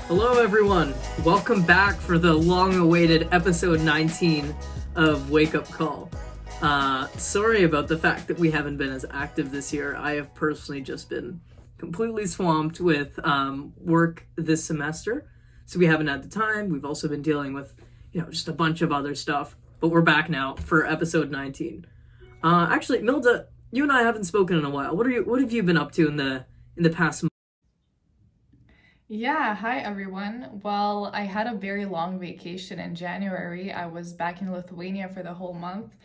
Hello, everyone. Welcome back for the long-awaited episode 19 of Wake Up Call. Sorry about the fact that we haven't been as active this year. I have personally just been completely swamped with work this semester, so we haven't had the time. We've also been dealing with, just a bunch of other stuff, but we're back now for episode 19. Actually, Milda, you and I haven't spoken in a while. What have you been up to in the past month? Yeah, hi everyone. Well, I had a very long vacation in January. I was back in Lithuania for the whole month.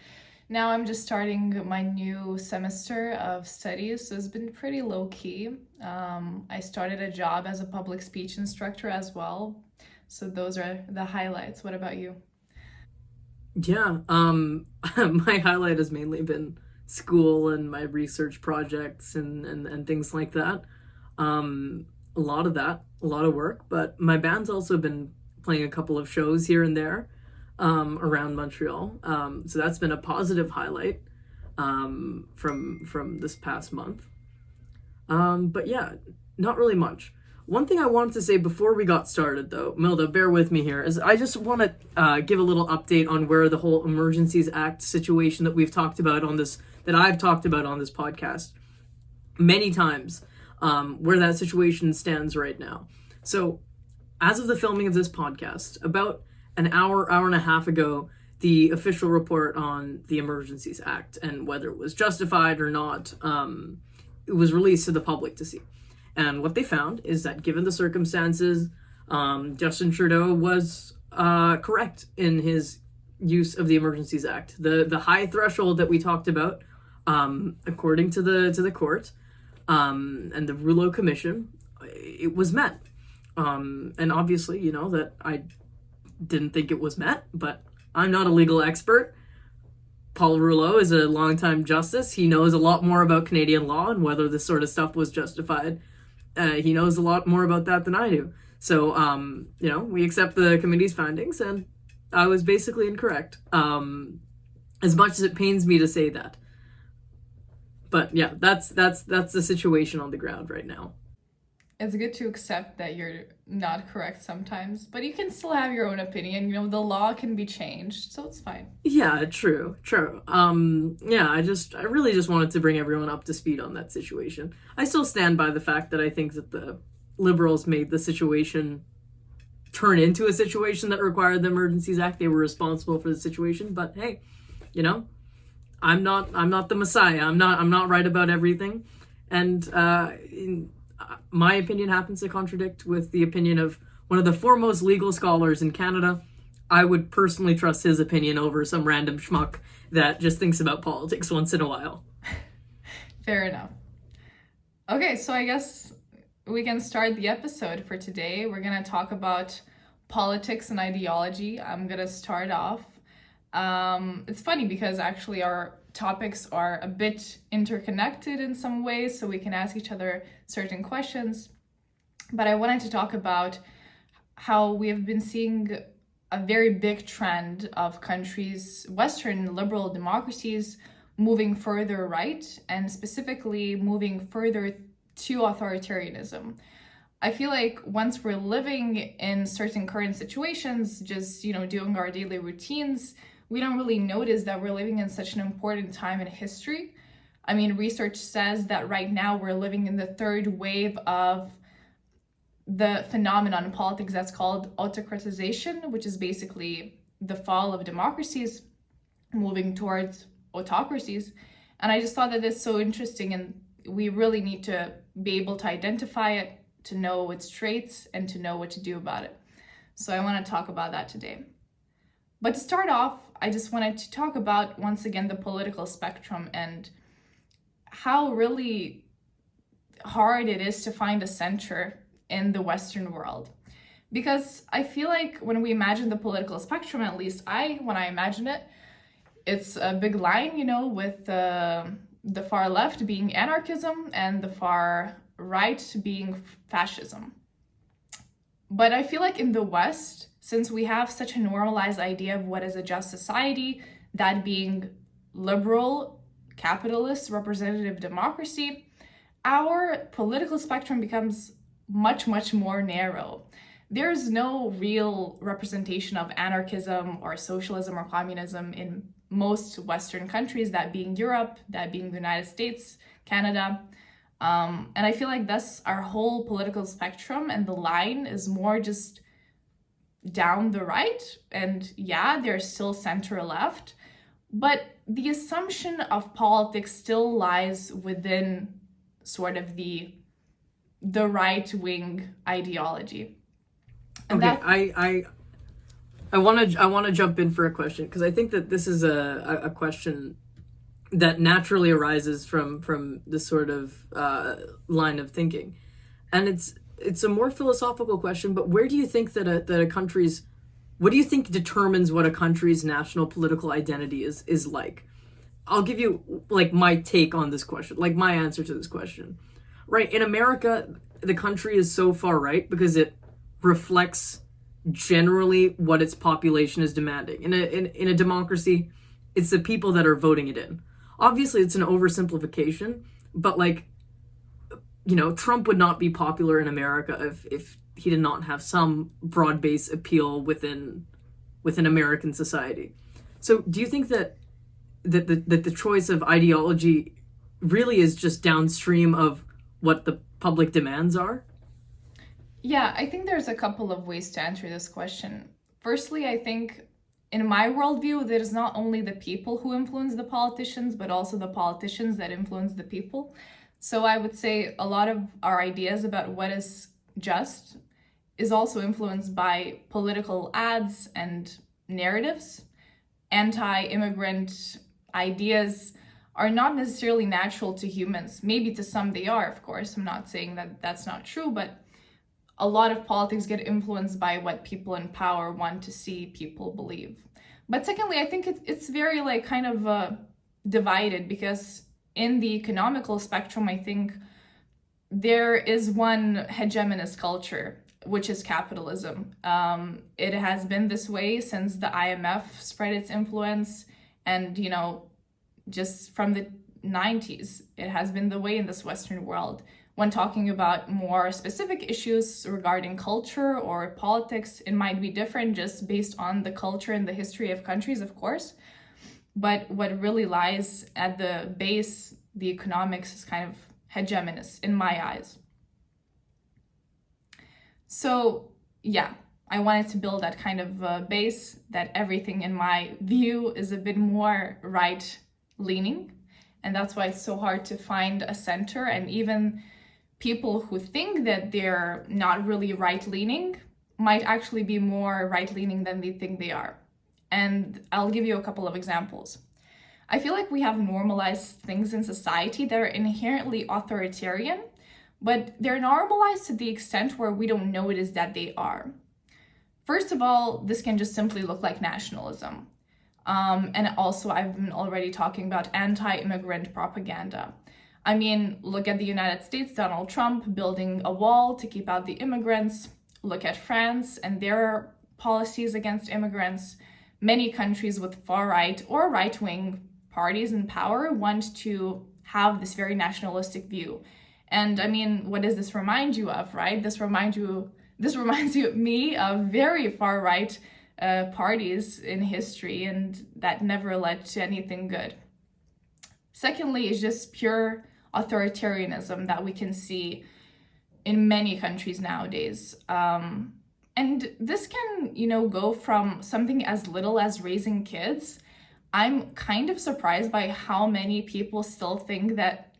Now I'm just starting my new semester of studies, so it's been pretty low key. I started a job as a public speech instructor as well. So those are the highlights. What about you? Yeah, my highlight has mainly been school and my research projects and things like that. A lot of that, a lot of work, but my band's also been playing a couple of shows here and there around Montreal. So that's been a positive highlight from this past month. But yeah, not really much. One thing I wanted to say before we got started, though, Milda, bear with me here, is I just want to give a little update on where the whole Emergencies Act situation that I've talked about on this podcast many times, where that situation stands right now. So, as of the filming of this podcast, about an hour and a half ago, the official report on the Emergencies Act and whether it was justified or not, it was released to the public to see. And what they found is that given the circumstances, Justin Trudeau was correct in his use of the Emergencies Act. The high threshold that we talked about, according to the court and the Rouleau Commission, it was met. And obviously, that I didn't think it was met, but I'm not a legal expert. Paul Rouleau is a longtime justice. He knows a lot more about Canadian law and whether this sort of stuff was justified. He knows a lot more about that than I do. So, we accept the committee's findings, and I was basically incorrect. As much as it pains me to say that. But yeah, that's the situation on the ground right now. It's good to accept that you're not correct sometimes, but you can still have your own opinion. The law can be changed, so it's fine. Yeah, true. Yeah, I really just wanted to bring everyone up to speed on that situation. I still stand by the fact that I think that the Liberals made the situation turn into a situation that required the Emergencies Act. They were responsible for the situation, but hey, I'm not the Messiah. I'm not right about everything, and my opinion happens to contradict with the opinion of one of the foremost legal scholars in Canada. I would personally trust his opinion over some random schmuck that just thinks about politics once in a while. Fair enough. Okay, so I guess we can start the episode for today. We're going to talk about politics and ideology. I'm going to start off. It's funny because actually our topics are a bit interconnected in some ways, so we can ask each other certain questions. But I wanted to talk about how we have been seeing a very big trend of countries, Western liberal democracies, moving further right, and specifically moving further to authoritarianism. I feel like once we're living in certain current situations, just, doing our daily routines, we don't really notice that we're living in such an important time in history. I mean, research says that right now we're living in the third wave of the phenomenon in politics that's called autocratization, which is basically the fall of democracies moving towards autocracies. And I just thought that it's so interesting, and we really need to be able to identify it, to know its traits, and to know what to do about it. So I want to talk about that today. But to start off, I just wanted to talk about, once again, the political spectrum and how really hard it is to find a center in the Western world. Because I feel like when we imagine the political spectrum, at least when I imagine it, it's a big line, with the far left being anarchism and the far right being fascism. But I feel like in the West, since we have such a normalized idea of what is a just society, that being liberal, capitalist, representative democracy, our political spectrum becomes much, much more narrow. there's no real representation of anarchism or socialism or communism in most Western countries, that being Europe, that being the United States, Canada. And I feel like thus our whole political spectrum and the line is more just down the right. And yeah, there's still center left, but the assumption of politics still lies within sort of the right-wing ideology. And okay, I want to jump in for a question, because I think that this is a question that naturally arises from this sort of line of thinking, and it's a more philosophical question. But where do you think that a country's, what do you think determines what a country's national political identity is like? I'll give you like my take on this question, like my answer to this question. Right, in America, the country is so far right because it reflects generally what its population is demanding. In a democracy, it's the people that are voting it in. Obviously, it's an oversimplification, but like, you know, Trump would not be popular in America if he did not have some broad-based appeal within American society. So do you think that the choice of ideology really is just downstream of what the public demands are? Yeah, I think there's a couple of ways to answer this question. Firstly, I think in my worldview, there's not only the people who influence the politicians, but also the politicians that influence the people. So I would say a lot of our ideas about what is just is also influenced by political ads and narratives. Anti-immigrant ideas are not necessarily natural to humans. Maybe to some they are, of course. I'm not saying that that's not true, but a lot of politics get influenced by what people in power want to see people believe. But secondly, I think it's very like kind of divided, because in the economical spectrum, I think there is one hegemonist culture, which is capitalism. It has been this way since the IMF spread its influence, and you know, just from the 90s, it has been the way in this Western world. When talking about more specific issues regarding culture or politics, it might be different just based on the culture and the history of countries, of course. But what really lies at the base, the economics, is kind of hegemonist in my eyes. So yeah, I wanted to build that kind of base that everything in my view is a bit more right-leaning. And that's why it's so hard to find a center. And even people who think that they're not really right-leaning might actually be more right-leaning than they think they are. And I'll give you a couple of examples. I feel like we have normalized things in society that are inherently authoritarian, but they're normalized to the extent where we don't notice that they are. First of all, this can just simply look like nationalism. And also, I've been already talking about anti-immigrant propaganda. I mean, look at the United States, Donald Trump building a wall to keep out the immigrants. Look at France and their policies against immigrants. Many countries with far-right or right-wing parties in power want to have this very nationalistic view. And I mean, what does this remind you of, right? This reminds me of very far-right parties in history, and that never led to anything good. Secondly, is just pure authoritarianism that we can see in many countries nowadays. And this can, you know, go from something as little as raising kids. I'm kind of surprised by how many people still think that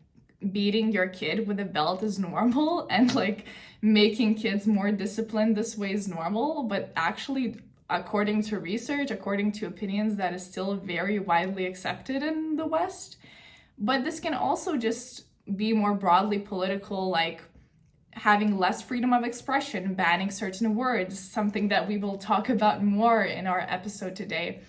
beating your kid with a belt is normal, and like making kids more disciplined this way is normal. But actually, according to research, according to opinions, that is still very widely accepted in the West. But this can also just be more broadly political, like having less freedom of expression, banning certain words, something that we will talk about more in our episode today,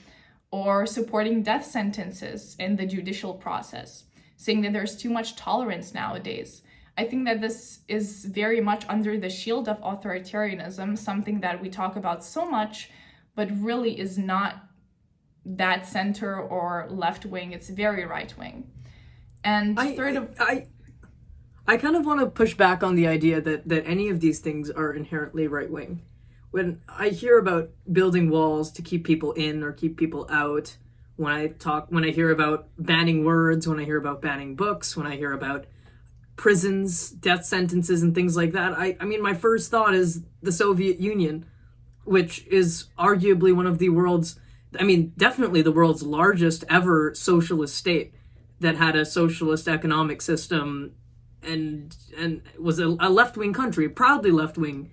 or supporting death sentences in the judicial process, saying that there's too much tolerance nowadays. I think that this is very much under the shield of authoritarianism, something that we talk about so much, but really is not that center or left wing, it's very right wing. And I kind of want to push back on the idea that any of these things are inherently right wing. when I hear about building walls to keep people in or keep people out, when I hear about banning words, when I hear about banning books, when I hear about prisons, death sentences, and things like that, I mean, my first thought is the Soviet Union, which is arguably one of the world's, I mean, definitely the world's largest ever socialist state that had a socialist economic system and was a left-wing country, proudly left-wing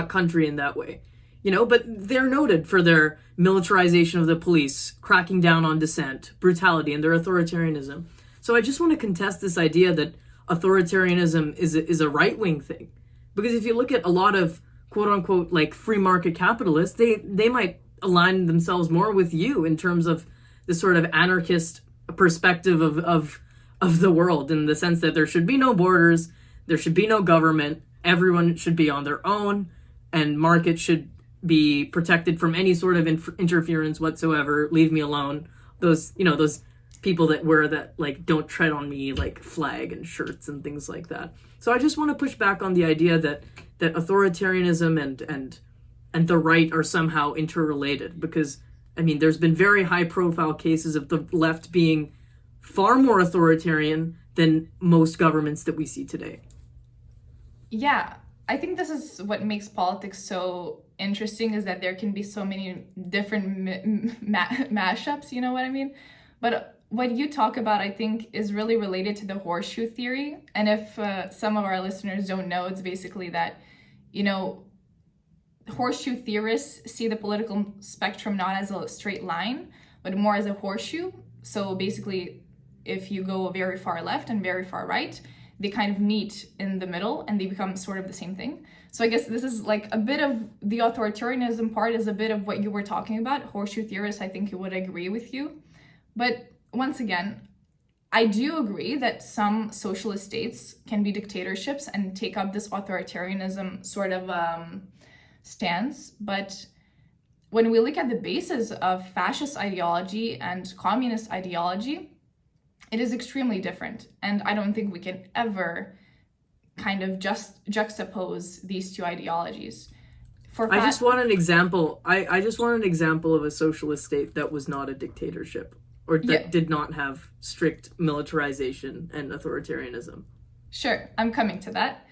country in that way. But they're noted for their militarization of the police, cracking down on dissent, brutality, and their authoritarianism. So I just want to contest this idea that authoritarianism is a right-wing thing. Because if you look at a lot of quote-unquote like free market capitalists, they might align themselves more with you in terms of the sort of anarchist perspective of the world, in the sense that there should be no borders, there should be no government, everyone should be on their own, and markets should be protected from any sort of interference whatsoever. Leave me alone. Those people that wear that like "don't tread on me" like flag and shirts and things like that. So I just want to push back on the idea that authoritarianism and the right are somehow interrelated, because I mean, there's been very high profile cases of the left being far more authoritarian than most governments that we see today. Yeah, I think this is what makes politics so interesting, is that there can be so many different mashups, you know what I mean? But what you talk about, I think, is really related to the horseshoe theory. And if some of our listeners don't know, it's basically that, horseshoe theorists see the political spectrum not as a straight line, but more as a horseshoe. So basically, if you go very far left and very far right, they kind of meet in the middle and they become sort of the same thing. So I guess this is like a bit of the authoritarianism part, is a bit of what you were talking about. Horseshoe theorists, I think, would agree with you. But once again, I do agree that some socialist states can be dictatorships and take up this authoritarianism sort of stance. But when we look at the basis of fascist ideology and communist ideology, it is extremely different. And I don't think we can ever kind of just juxtapose these two ideologies. I just want an example. I just want an example of a socialist state that was not a dictatorship, or that did not have strict militarization and authoritarianism. Sure, I'm coming to that.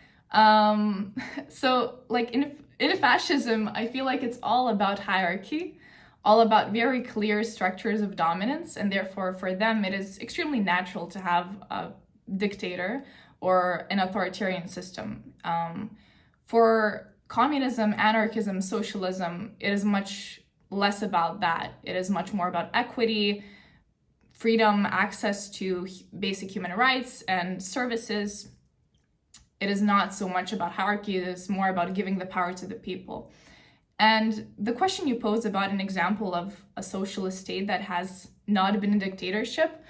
So like in fascism, I feel like it's all about hierarchy, all about very clear structures of dominance, and therefore for them it is extremely natural to have a dictator or an authoritarian system. For communism, anarchism, socialism, it is much less about that. It is much more about equity, freedom, access to basic human rights and services. It is not so much about hierarchy, it is more about giving the power to the people. And the question you pose about an example of a socialist state that has not been a dictatorship,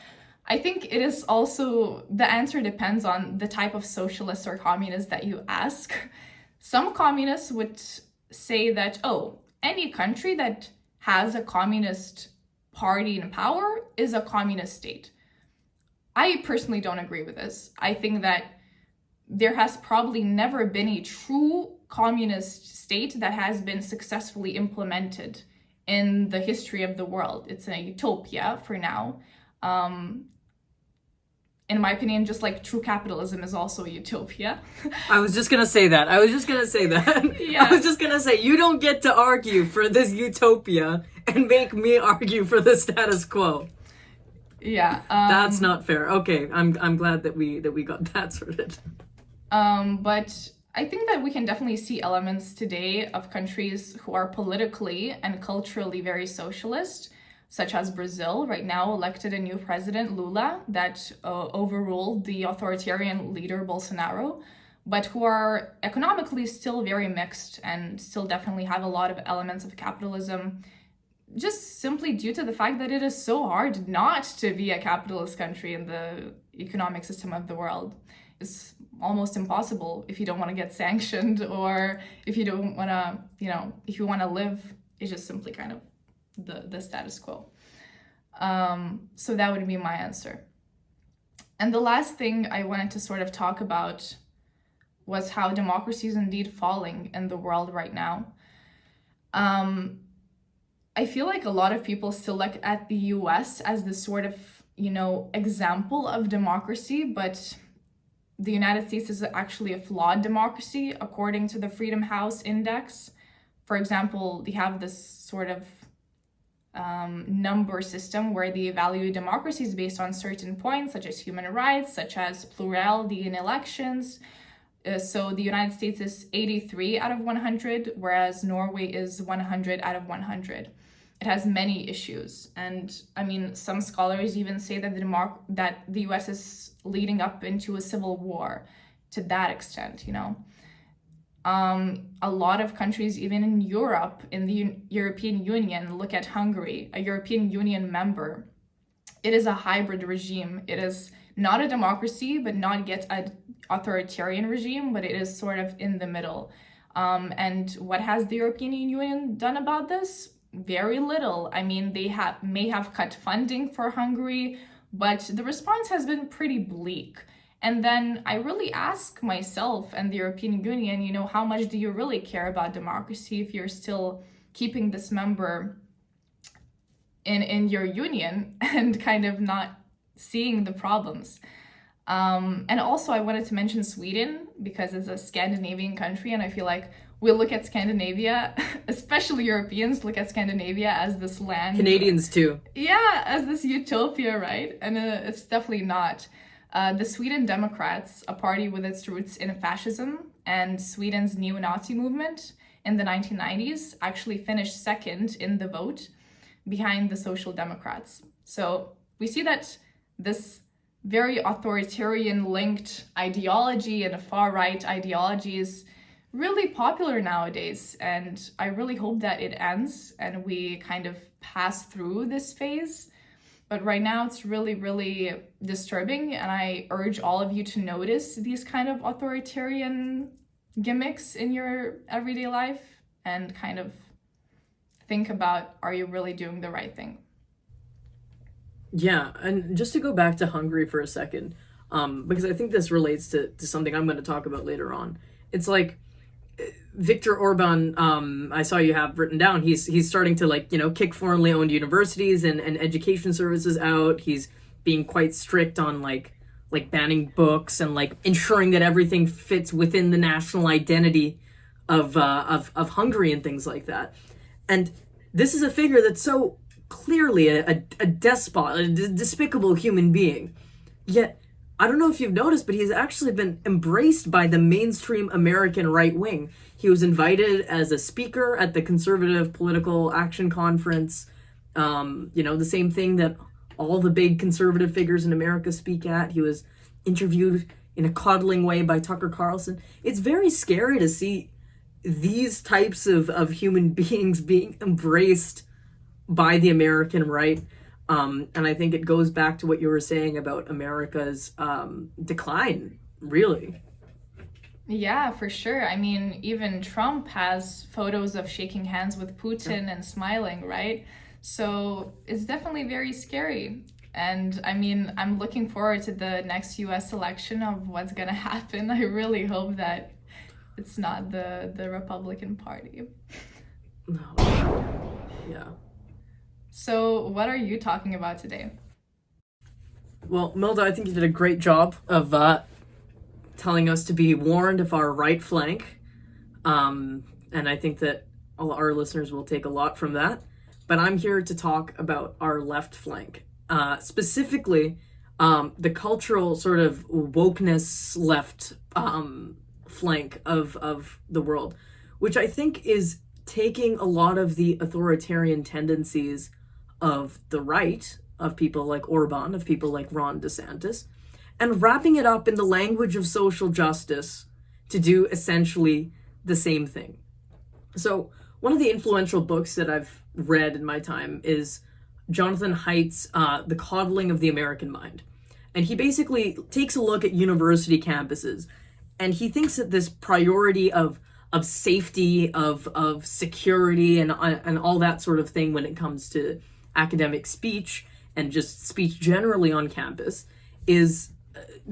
I think it is also, the answer depends on the type of socialist or communist that you ask. Some communists would say that, any country that has a communist party in power is a communist state. I personally don't agree with this. I think that there has probably never been a true communist state that has been successfully implemented in the history of the world. It's a utopia for now. In my opinion, just like true capitalism is also a utopia. I was just gonna say that. Yeah. I was just gonna say, you don't get to argue for this utopia and make me argue for the status quo. Yeah. That's not fair. Okay, I'm glad that we got that sorted. But I think that we can definitely see elements today of countries who are politically and culturally very socialist, such as Brazil, right now elected a new president, Lula, that overruled the authoritarian leader, Bolsonaro, but who are economically still very mixed and still definitely have a lot of elements of capitalism, just simply due to the fact that it is so hard not to be a capitalist country in the economic system of the world. It's almost impossible if you don't want to get sanctioned, or if you don't want to, if you want to live, it's just simply kind of the status quo. So that would be my answer. And the last thing I wanted to sort of talk about was how democracy is indeed falling in the world right now. Um, I feel like a lot of people still look at the US as this sort of, example of democracy, but the United States is actually a flawed democracy according to the Freedom House Index. For example, they have this sort of number system where they evaluate democracies based on certain points, such as human rights, such as plurality in elections. So the United States is 83 out of 100, whereas Norway is 100 out of 100. It has many issues. And I mean, some scholars even say that the US is leading up into a civil war to that extent, A lot of countries, even in Europe, in the European Union, look at Hungary, a European Union member. It is a hybrid regime. It is not a democracy, but not yet an authoritarian regime, but it is sort of in the middle. And what has the European Union done about this? Very little. I mean, they may have cut funding for Hungary, but the response has been pretty bleak. And then I really ask myself and the European Union, how much do you really care about democracy if you're still keeping this member in your union and kind of not seeing the problems? And also I wanted to mention Sweden because it's a Scandinavian country, and I feel like we look at Scandinavia, especially Europeans look at Scandinavia as this land. Canadians too. Yeah, as this utopia, right? And it's definitely not. The Sweden Democrats, a party with its roots in fascism and Sweden's neo-Nazi movement in the 1990s, actually finished second in the vote behind the Social Democrats. So we see that this very authoritarian linked ideology and a far-right ideology is really popular nowadays, and I really hope that it ends and we kind of pass through this phase. But right now it's really, really disturbing, and I urge all of you to notice these kind of authoritarian gimmicks in your everyday life and kind of think about, are you really doing the right thing? Yeah, and just to go back to Hungary for a second, because I think this relates to something I'm going to talk about later on. It's like Viktor Orban, I saw you have written down, he's starting to kick foreignly owned universities and education services out. He's being quite strict on like banning books and ensuring that everything fits within the national identity of Hungary and things like that. And this is a figure that's so clearly a despot, a despicable human being. Yet, I don't know if you've noticed, but he's actually been embraced by the mainstream American right wing. He was invited as a speaker at the Conservative Political Action Conference, the same thing that all the big conservative figures in America speak at. He was interviewed in a coddling way by Tucker Carlson. It's very scary to see these types of human beings being embraced by the American right. And I think it goes back to what you were saying about America's decline, really. Yeah, for sure. I mean, even Trump has photos of shaking hands with Putin and smiling, right? So it's definitely very scary. And I mean, I'm looking forward to the next US election of what's going to happen. I really hope that it's not the Republican Party. No. Yeah. So what are you talking about today? Well, Milda, I think you did a great job of telling us to be warned of our right flank. And I think that all our listeners will take a lot from that. But I'm here to talk about our left flank. Specifically, the cultural sort of wokeness left flank of the world, which I think is taking a lot of the authoritarian tendencies of the right, of people like Orban, of people like Ron DeSantis, and wrapping it up in the language of social justice to do essentially the same thing. So one of the influential books that I've read in my time is Jonathan Haidt's The Coddling of the American Mind. And he basically takes a look at university campuses, and he thinks that this priority of safety, of security, and all that sort of thing when it comes to academic speech and just speech generally on campus is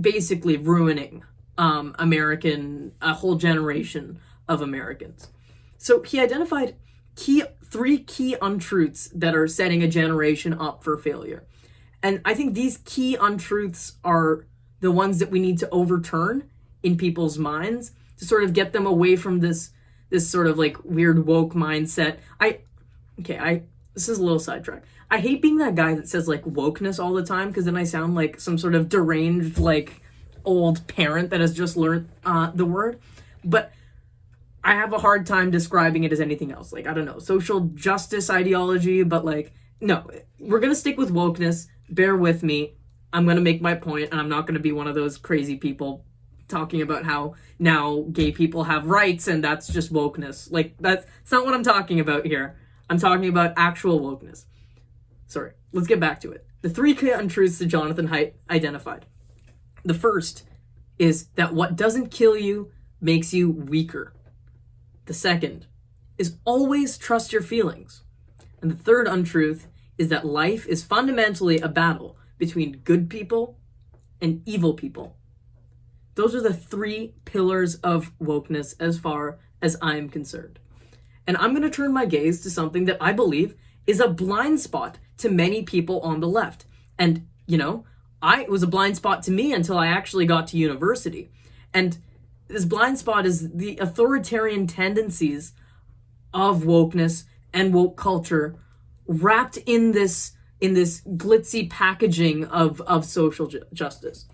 basically ruining a whole generation of Americans. So he identified three key untruths that are setting a generation up for failure. And I think these key untruths are the ones that we need to overturn in people's minds to sort of get them away from this sort of like weird woke mindset. This is a little sidetrack. I hate being that guy that says like wokeness all the time, because then I sound like some sort of deranged like old parent that has just learned the word. But I have a hard time describing it as anything else. Like, I don't know, social justice ideology, but like, no, we're going to stick with wokeness. Bear with me. I'm going to make my point, and I'm not going to be one of those crazy people talking about how now gay people have rights and that's just wokeness. Like, that's not what I'm talking about here. I'm talking about actual wokeness. Sorry, let's get back to it. The three key untruths that Jonathan Haidt identified. The first is that what doesn't kill you makes you weaker. The second is always trust your feelings. And the third untruth is that life is fundamentally a battle between good people and evil people. Those are the three pillars of wokeness as far as I'm concerned. And I'm going to turn my gaze to something that I believe is a blind spot to many people on the left. And, you know, it was a blind spot to me until I actually got to university. And this blind spot is the authoritarian tendencies of wokeness and woke culture wrapped in this glitzy packaging of social justice.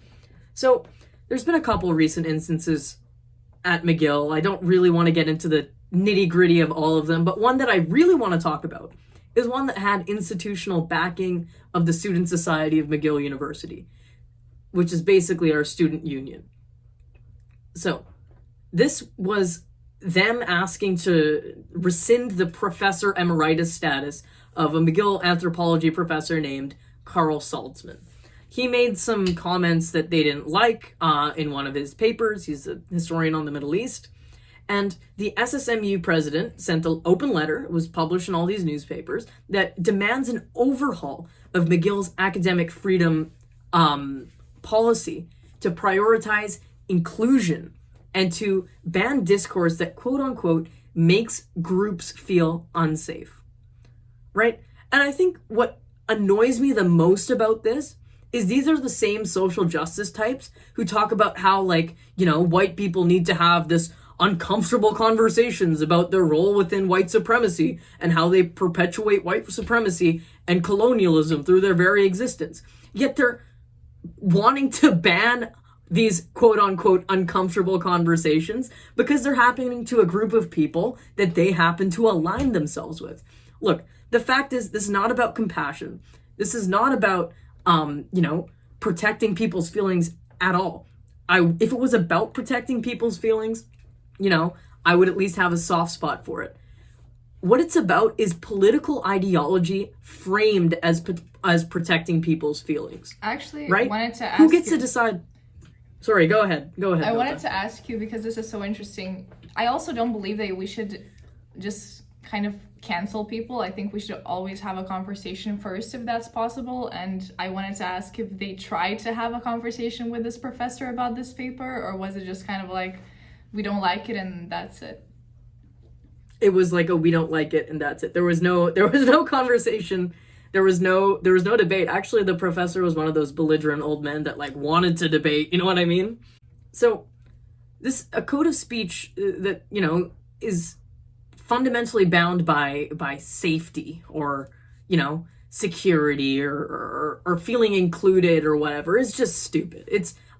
So there's been a couple recent instances at McGill. I don't really want to get into the nitty gritty of all of them, but one that I really want to talk about is one that had institutional backing of the Student Society of McGill University, which is basically our student union. So this was them asking to rescind the professor emeritus status of a McGill anthropology professor named Carl Saltzman. He made some comments that they didn't like in one of his papers. He's a historian on the Middle East. And the SSMU president sent an open letter, it was published in all these newspapers, that demands an overhaul of McGill's academic freedom policy to prioritize inclusion and to ban discourse that, quote unquote, makes groups feel unsafe. Right? And I think what annoys me the most about this is these are the same social justice types who talk about how, like, you know, white people need to have this uncomfortable conversations about their role within white supremacy and how they perpetuate white supremacy and colonialism through their very existence. Yet they're wanting to ban these quote-unquote uncomfortable conversations because they're happening to a group of people that they happen to align themselves with. Look, the fact is, this is not about compassion. This is not about, protecting people's feelings at all. If it was about protecting people's feelings, I would at least have a soft spot for it. What it's about is political ideology framed as protecting people's feelings. Actually, right? I wanted to ask who gets to decide. Sorry, go ahead. I wanted to ask you, because this is so interesting. I also don't believe that we should just kind of cancel people. I think we should always have a conversation first, if that's possible. And I wanted to ask if they tried to have a conversation with this professor about this paper, or was it just kind of like, we don't like it and that's it? It was like we don't like it and that's it. There was no conversation. There was no debate. Actually, the professor was one of those belligerent old men that like wanted to debate. You know what I mean? So a code of speech that, is fundamentally bound by safety or, security or feeling included or whatever is just stupid.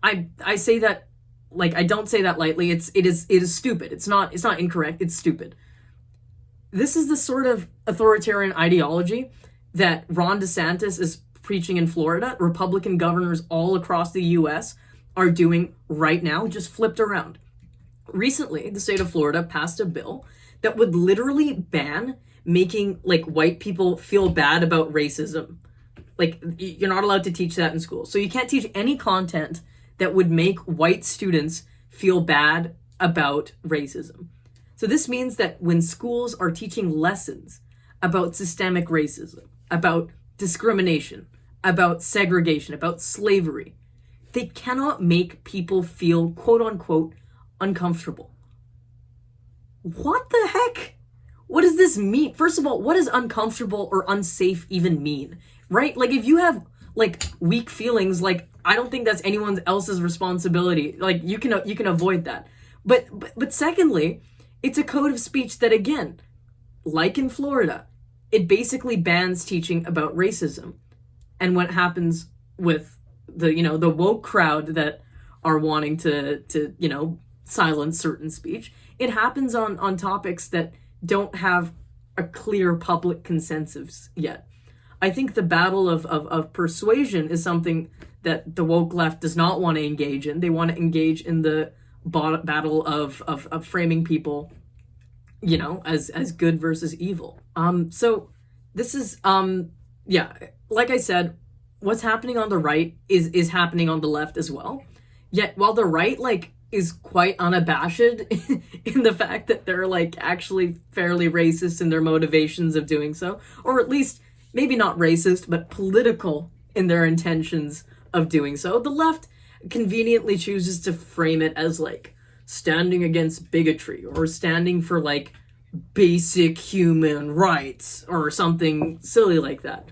I say that, like, I don't say that lightly. It is stupid. It's not incorrect. It's stupid. This is the sort of authoritarian ideology that Ron DeSantis is preaching in Florida. Republican governors all across the U.S. are doing right now, just flipped around. Recently, the state of Florida passed a bill that would literally ban making, like, white people feel bad about racism. Like, you're not allowed to teach that in school. So you can't teach any content that would make white students feel bad about racism. So this means that when schools are teaching lessons about systemic racism, about discrimination, about segregation, about slavery, they cannot make people feel, quote unquote, uncomfortable. What the heck? what does this mean? First of all, what does uncomfortable or unsafe even mean? Right? Like, if you have, like, weak feelings, like, I don't think that's anyone else's responsibility. Like, you can avoid that. But secondly, it's a code of speech that, again, like in Florida, it basically bans teaching about racism. And what happens with the woke crowd that are wanting to silence certain speech, it happens on topics that don't have a clear public consensus yet. I think the battle of persuasion is something that the woke left does not want to engage in. They want to engage in the battle of framing people, as good versus evil. So this is, like I said, what's happening on the right is happening on the left as well. Yet while the right, like, is quite unabashed in the fact that they're, like, actually fairly racist in their motivations of doing so, or at least maybe not racist, but political in their intentions of doing so, the left conveniently chooses to frame it as, like, standing against bigotry or standing for, like, basic human rights or something silly like that.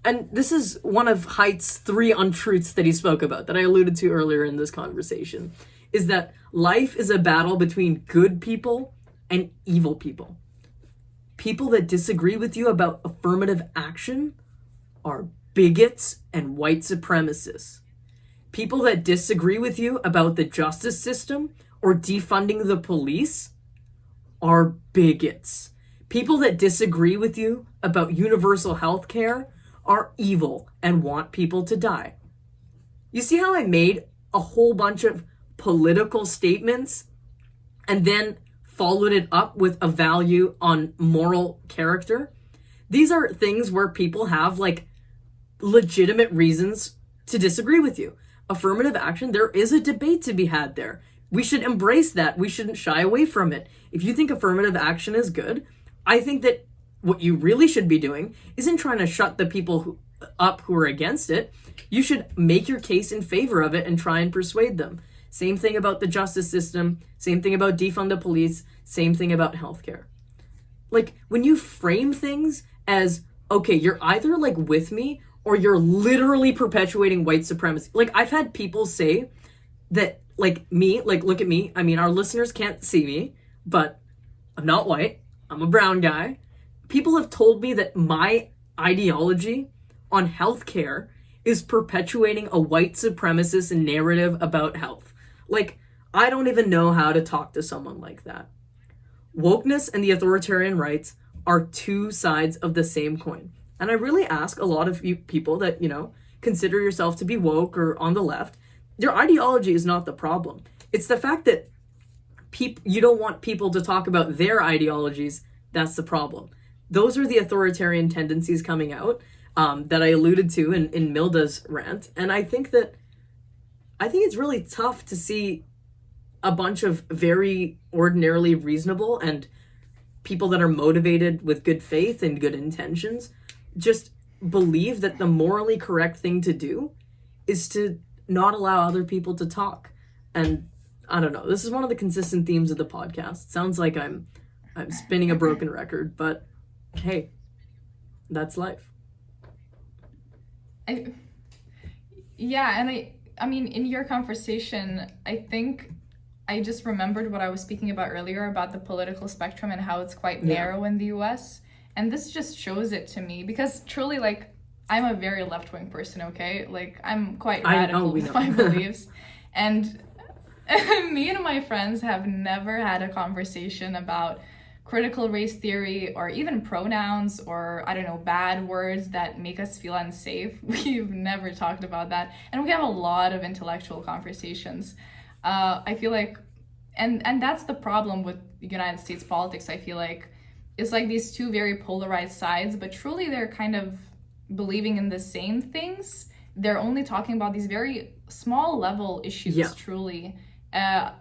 And this is one of Haidt's 3 untruths that he spoke about that I alluded to earlier in this conversation, is that life is a battle between good people and evil people. People that disagree with you about affirmative action are bigots and white supremacists. People that disagree with you about the justice system or defunding the police are bigots. People that disagree with you about universal health care are evil and want people to die. You see how I made a whole bunch of political statements and then followed it up with a value on moral character? These are things where people have, like, legitimate reasons to disagree with you. Affirmative action, there is a debate to be had there. We should embrace that. We shouldn't shy away from it. If you think affirmative action is good, I think that what you really should be doing isn't trying to shut the people up who are against it. You should make your case in favor of it and try and persuade them. Same thing about the justice system. Same thing about defund the police. Same thing about healthcare. Like, when you frame things as, okay, you're either, like, with me or you're literally perpetuating white supremacy. Like, I've had people say that, like, me, like, look at me. I mean, our listeners can't see me, but I'm not white. I'm a brown guy. People have told me that my ideology on healthcare is perpetuating a white supremacist narrative about health. Like, I don't even know how to talk to someone like that. Wokeness and the authoritarian rights are 2 sides of the same coin. And I really ask a lot of you people that, consider yourself to be woke or on the left, your ideology is not the problem. It's the fact that you don't want people to talk about their ideologies. That's the problem. Those are the authoritarian tendencies coming out that I alluded to in Milda's rant. And I think it's really tough to see a bunch of very ordinarily reasonable and people that are motivated with good faith and good intentions just believe that the morally correct thing to do is to not allow other people to talk. And I don't know, this is one of the consistent themes of the podcast. Sounds like I'm spinning a broken record, but hey, that's life. I mean, in your conversation, I think I just remembered what I was speaking about earlier about the political spectrum and how it's quite narrow in the US. And this just shows it to me because truly, like, I'm a very left-wing person, okay? Like, I'm quite radical with my beliefs. And me and my friends have never had a conversation about critical race theory or even pronouns or, I don't know, bad words that make us feel unsafe. We've never talked about that. And we have a lot of intellectual conversations. I feel like, and that's the problem with United States politics, I feel like. It's like these 2 very polarized sides, but truly they're kind of believing in the same things. They're only talking about these very small level issues, truly.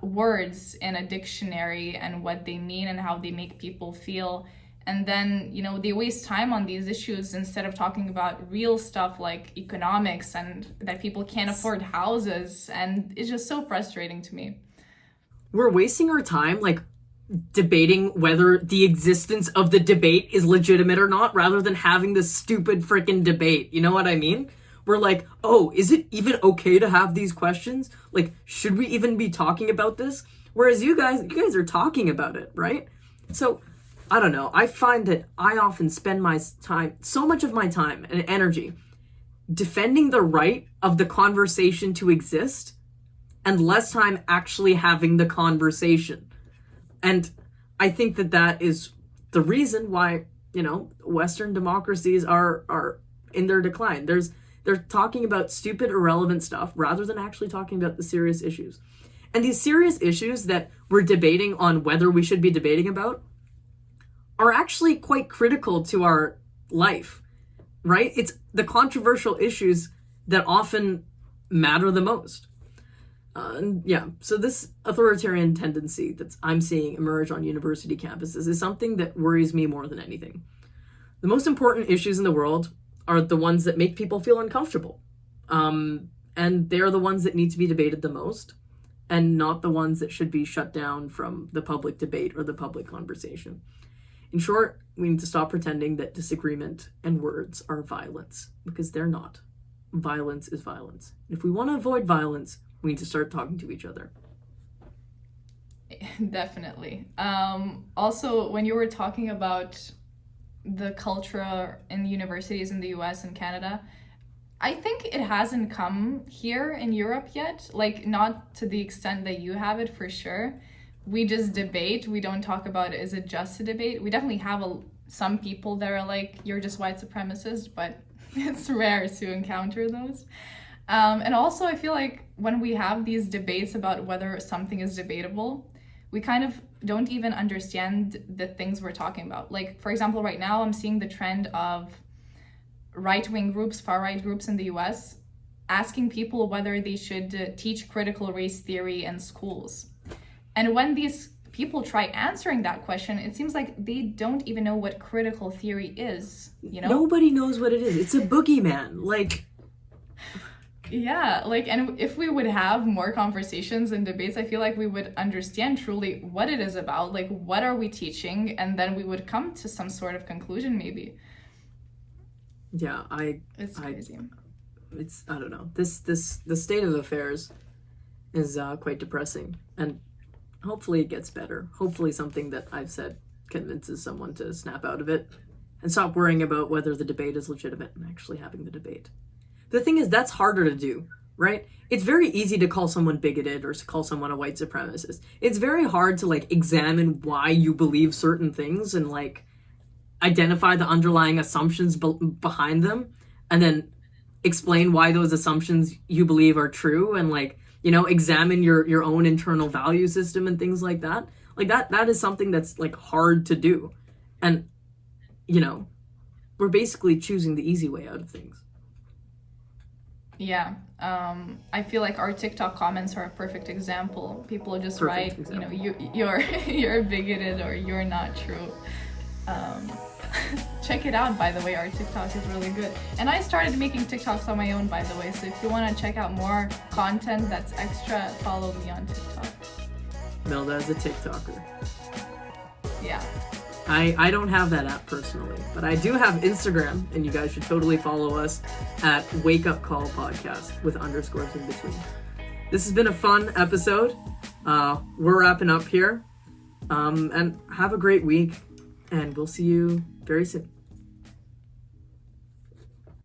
Words in a dictionary and what they mean and how they make people feel. And then, they waste time on these issues instead of talking about real stuff like economics and that people can't afford houses. And it's just so frustrating to me. We're wasting our time, like, debating whether the existence of the debate is legitimate or not, rather than having this stupid freaking debate. You know what I mean? We're like, oh, is it even okay to have these questions? Like, should we even be talking about this? Whereas you guys are talking about it, right? So, I don't know. I find that I often spend my time, so much of my time and energy, defending the right of the conversation to exist, and less time actually having the conversation. And I think that is the reason why, Western democracies are in their decline. They're talking about stupid, irrelevant stuff rather than actually talking about the serious issues. And these serious issues that we're debating on whether we should be debating about are actually quite critical to our life, right? It's the controversial issues that often matter the most. So this authoritarian tendency that I'm seeing emerge on university campuses is something that worries me more than anything. The most important issues in the world are the ones that make people feel uncomfortable. And they're the ones that need to be debated the most, and not the ones that should be shut down from the public debate or the public conversation. In short, we need to stop pretending that disagreement and words are violence, because they're not. Violence is violence. If we want to avoid violence, we need to start talking to each other. Definitely. Also, when you were talking about the culture in universities in the US and Canada, I think it hasn't come here in Europe yet. Like, not to the extent that you have it, for sure. We just debate. We don't talk about, is it just a debate? We definitely have some people that are like, you're just white supremacist, but it's rare to encounter those. And also, I feel like when we have these debates about whether something is debatable, we kind of don't even understand the things we're talking about. Like, for example, right now I'm seeing the trend of right-wing groups, far-right groups in the US, asking people whether they should teach critical race theory in schools. And when these people try answering that question, it seems like they don't even know what critical theory is, Nobody knows what it is. It's a boogeyman. Yeah, and if we would have more conversations and debates, I feel like we would understand truly what it is about, like, what are we teaching, and then we would come to some sort of conclusion, maybe. Yeah, It's crazy. I don't know. The state of affairs is quite depressing, and hopefully it gets better. Hopefully something that I've said convinces someone to snap out of it and stop worrying about whether the debate is legitimate and actually having the debate. The thing is, that's harder to do, right? It's very easy to call someone bigoted or to call someone a white supremacist. It's very hard to examine why you believe certain things and identify the underlying assumptions behind them, and then explain why those assumptions you believe are true, and examine your own internal value system and things like that. That is something that's hard to do. And we're basically choosing the easy way out of things. Yeah, I feel like our TikTok comments are a perfect example. People just write, you're bigoted or you're not true. Check it out, by the way. Our TikTok is really good. And I started making TikToks on my own, by the way. So if you want to check out more content that's extra, follow me on TikTok. Milda is a TikToker. Yeah. I don't have that app personally, but I do have Instagram, and you guys should totally follow us at Wake Up Call Podcast with underscores in between. This has been a fun episode. We're wrapping up here. And have a great week, and we'll see you very soon.